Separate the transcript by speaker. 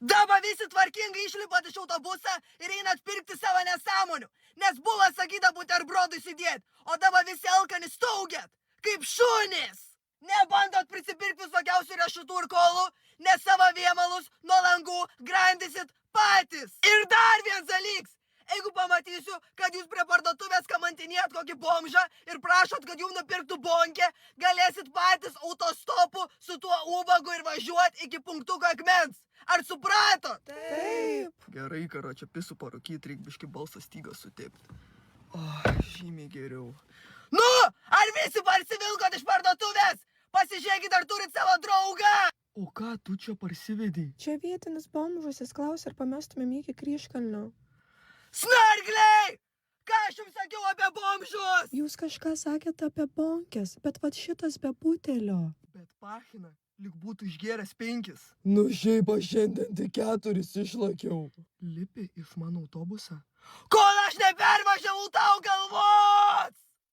Speaker 1: Dabar visi tvarkingai išlipat iš autobusą ir einat pirkti savo nesąmonių, nes buvo sakyta buterbrodų įsidėti, o dabar visi alkani staugiat, kaip šunys. Nebandot prisipirkti visokiausių riešutų ir kolų, nes savo vėmalus nuo langų grandysit patys. Ir dar vienas dalyks. Jeigu pamatysiu, kad jūs prie parduotuvės kamantinėjat kokį bomžą ir prašot, kad jums nupirktų bonkę, galėsit patys autostopu su tuo ubagu ir važiuoti iki punktuko akmens. Ar supratot?
Speaker 2: Taip.
Speaker 1: Gerai, karočią, pisų parūkyt, reik biški balsą stygą sutepti. O, žymiai geriau. Nu, ar visi parsivilkot iš parduotuvės? Pasižiūrėkit, ar turit savo draugą. O ką tu čia parsivedai?
Speaker 2: Čia vietinis bomžas, jis klausė, ar pamestumėm jį iki Kryžkalnio.
Speaker 1: Snargliai! Ką aš jums sakiau apie bomžus?
Speaker 2: Jūs kažką sakėte apie bonkės, bet vat šitas be butelio.
Speaker 1: Bet pachina, lyg būtų išgėręs 5.
Speaker 3: Nu šiaip aš šiandien tik 4 išlakiau.
Speaker 1: Lipi iš mano autobusą? Kol aš nepervažiavau